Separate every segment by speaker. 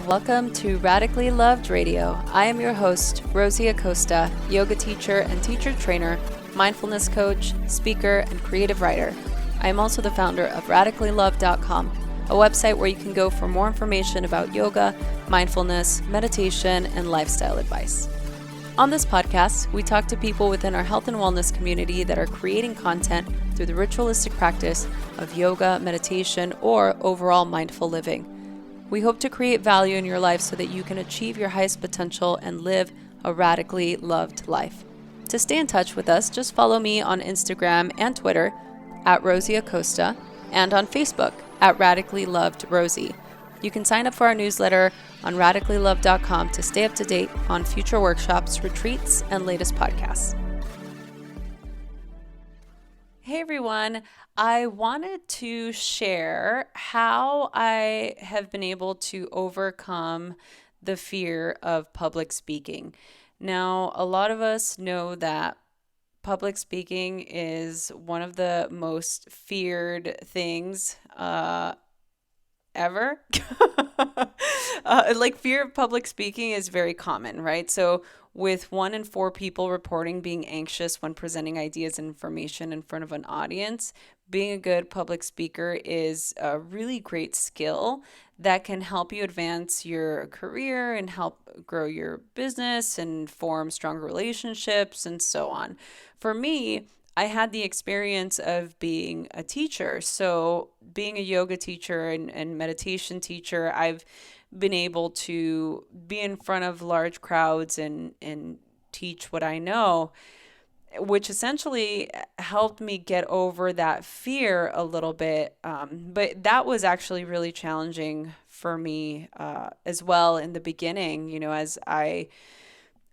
Speaker 1: Welcome to Radically Loved Radio. I am your host, Rosie Acosta, yoga teacher and teacher trainer, mindfulness coach, speaker, and creative writer. I am also the founder of radicallylove.com, a website where you can go for more information about yoga, mindfulness, meditation, and lifestyle advice. On this podcast, we talk to people within our health and wellness community that are creating content through the ritualistic practice of yoga, meditation, or overall mindful living. We hope to create value in your life so that you can achieve your highest potential and live a radically loved life. To stay in touch with us, just follow me on Instagram and Twitter at Rosie Acosta and on Facebook at Radically Loved Rosie. You can sign up for our newsletter on radicallylove.com to stay up to date on future workshops, retreats, and latest podcasts. Hey everyone, I wanted to share how I have been able to overcome the fear of public speaking. Now, a lot of us know that public speaking is one of the most feared things ever. Fear of public speaking is very common, right? So with 1 in 4 people reporting being anxious when presenting ideas and information in front of an audience, being a good public speaker is a really great skill that can help you advance your career and help grow your business and form stronger relationships and so on. For me, I had the experience of being a teacher. So being a yoga teacher and meditation teacher, I've been able to be in front of large crowds and teach what I know, which essentially helped me get over that fear a little bit. But that was actually really challenging for me as well in the beginning, as I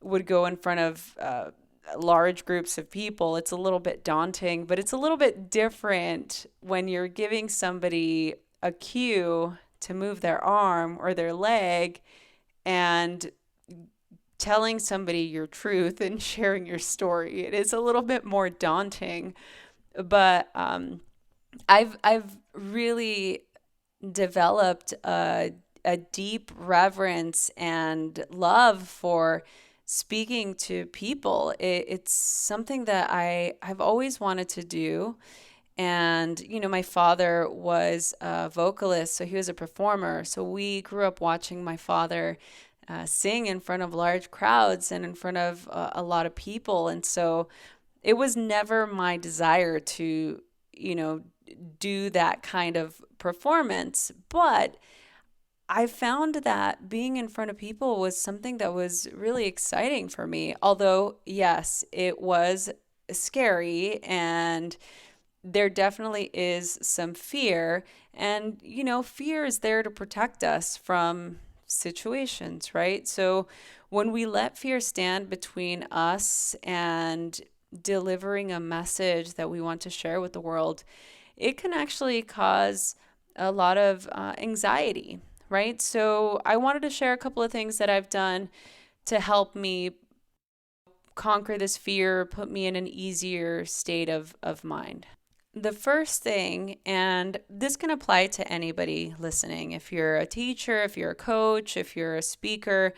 Speaker 1: would go in front of large groups of people. It's a little bit daunting, but it's a little bit different when you're giving somebody a cue to move their arm or their leg and telling somebody your truth and sharing your story. It is a little bit more daunting, but I've really developed a deep reverence and love for speaking to people. It's something that I've always wanted to do. And, my father was a vocalist, so he was a performer. So we grew up watching my father sing in front of large crowds and in front of a lot of people. And so it was never my desire to, do that kind of performance. But I found that being in front of people was something that was really exciting for me. Although, yes, it was scary and there definitely is some fear. And, fear is there to protect us from situations, right? So when we let fear stand between us and delivering a message that we want to share with the world, it can actually cause a lot of anxiety. Right? So I wanted to share a couple of things that I've done to help me conquer this fear, put me in an easier state of mind. The first thing, and this can apply to anybody listening, if you're a teacher, if you're a coach, if you're a speaker,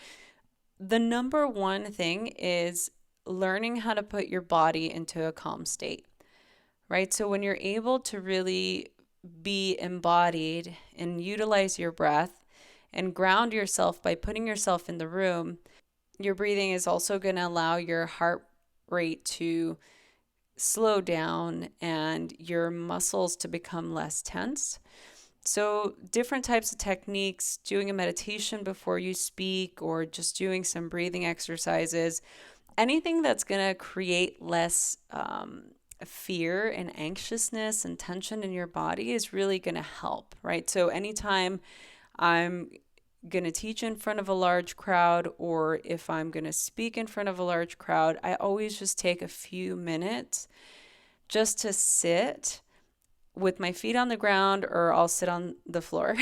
Speaker 1: the number one thing is learning how to put your body into a calm state, right? So when you're able to really be embodied and utilize your breath and ground yourself by putting yourself in the room, your breathing is also going to allow your heart rate to slow down and your muscles to become less tense. So different types of techniques, doing a meditation before you speak or just doing some breathing exercises, anything that's going to create less fear and anxiousness and tension in your body is really going to help, right? So anytime I'm going to teach in front of a large crowd or if I'm going to speak in front of a large crowd, I always just take a few minutes just to sit with my feet on the ground, or I'll sit on the floor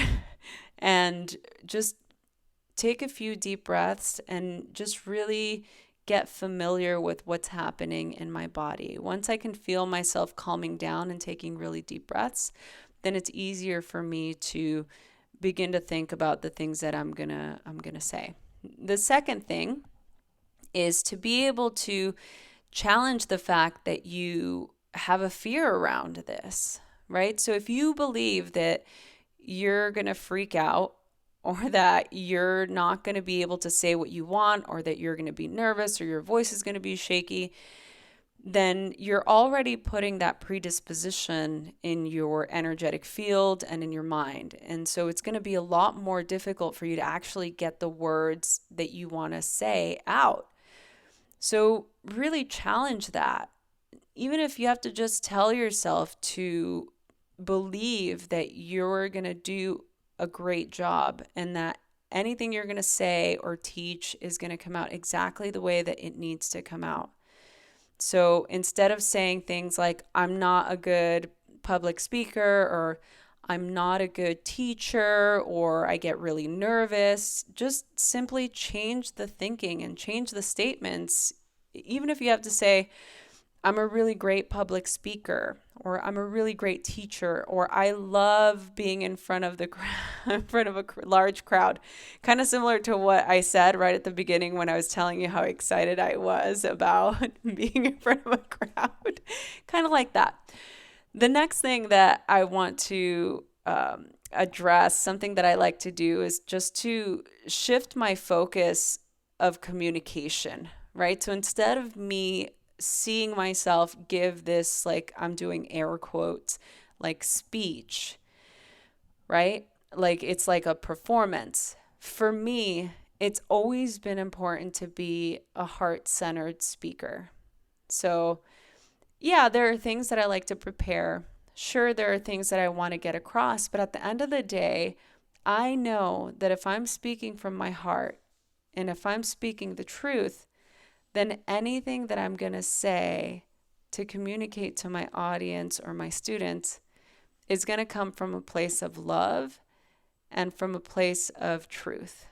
Speaker 1: and just take a few deep breaths and just really get familiar with what's happening in my body. Once I can feel myself calming down and taking really deep breaths, then it's easier for me to begin to think about the things that I'm gonna say. The second thing is to be able to challenge the fact that you have a fear around this, right? So if you believe that you're going to freak out, or that you're not going to be able to say what you want, or that you're going to be nervous, or your voice is going to be shaky, then you're already putting that predisposition in your energetic field and in your mind. And so it's going to be a lot more difficult for you to actually get the words that you want to say out. So really challenge that. Even if you have to just tell yourself to believe that you're going to do a great job, and that anything you're going to say or teach is going to come out exactly the way that it needs to come out. So instead of saying things like, I'm not a good public speaker, or I'm not a good teacher, or I get really nervous, just simply change the thinking and change the statements. Even if you have to say, I'm a really great public speaker, or I'm a really great teacher, or I love being in front of a large crowd. Kind of similar to what I said right at the beginning when I was telling you how excited I was about being in front of a crowd. Kind of like that. The next thing that I want to address, something that I like to do, is just to shift my focus of communication, right? So instead of me seeing myself give this, like, I'm doing air quotes, like speech, right? Like it's like a performance. For me, it's always been important to be a heart-centered speaker. So yeah, there are things that I like to prepare. Sure, there are things that I want to get across, but at the end of the day, I know that if I'm speaking from my heart, and if I'm speaking the truth, then anything that I'm going to say to communicate to my audience or my students is going to come from a place of love and from a place of truth.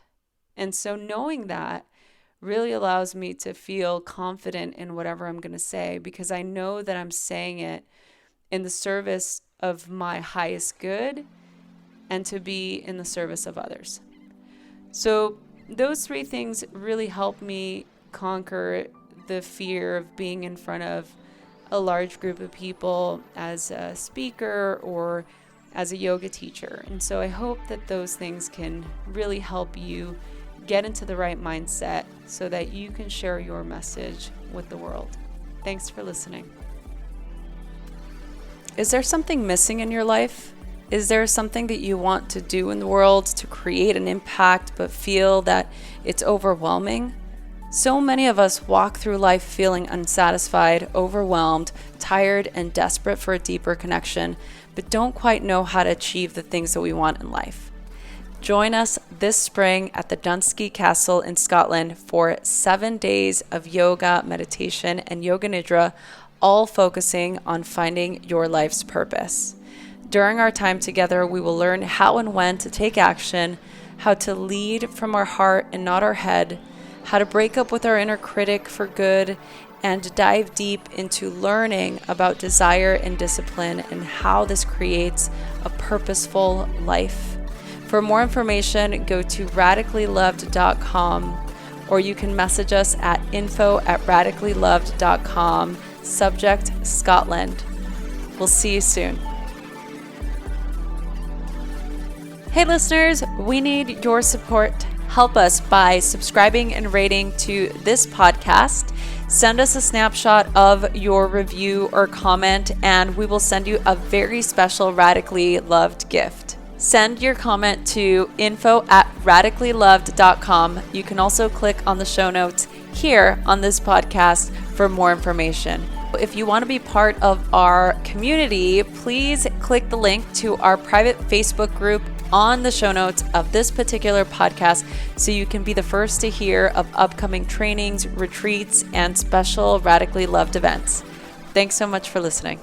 Speaker 1: And so knowing that really allows me to feel confident in whatever I'm going to say, because I know that I'm saying it in the service of my highest good and to be in the service of others. So those three things really help me conquer the fear of being in front of a large group of people as a speaker or as a yoga teacher. And so I hope that those things can really help you get into the right mindset so that you can share your message with the world. Thanks for listening. Is there something missing in your life? Is there something that you want to do in the world to create an impact but feel that it's overwhelming? So many of us walk through life feeling unsatisfied, overwhelmed, tired, and desperate for a deeper connection, but don't quite know how to achieve the things that we want in life. Join us this spring at the Dunsky Castle in Scotland for 7 days of yoga, meditation, and yoga nidra, all focusing on finding your life's purpose. During our time together, we will learn how and when to take action, how to lead from our heart and not our head, how to break up with our inner critic for good, and dive deep into learning about desire and discipline and how this creates a purposeful life. For more information, go to radicallyloved.com, or you can message us at info@radicallyloved.com, subject Scotland. We'll see you soon. Hey listeners, we need your support. Help us by subscribing and rating to this podcast. Send us a snapshot of your review or comment, and we will send you a very special Radically Loved gift. Send your comment to info@radicallyloved.com. You can also click on the show notes here on this podcast for more information. If you want to be part of our community, please click the link to our private Facebook group on the show notes of this particular podcast so you can be the first to hear of upcoming trainings, retreats, and special Radically Loved events. Thanks so much for listening.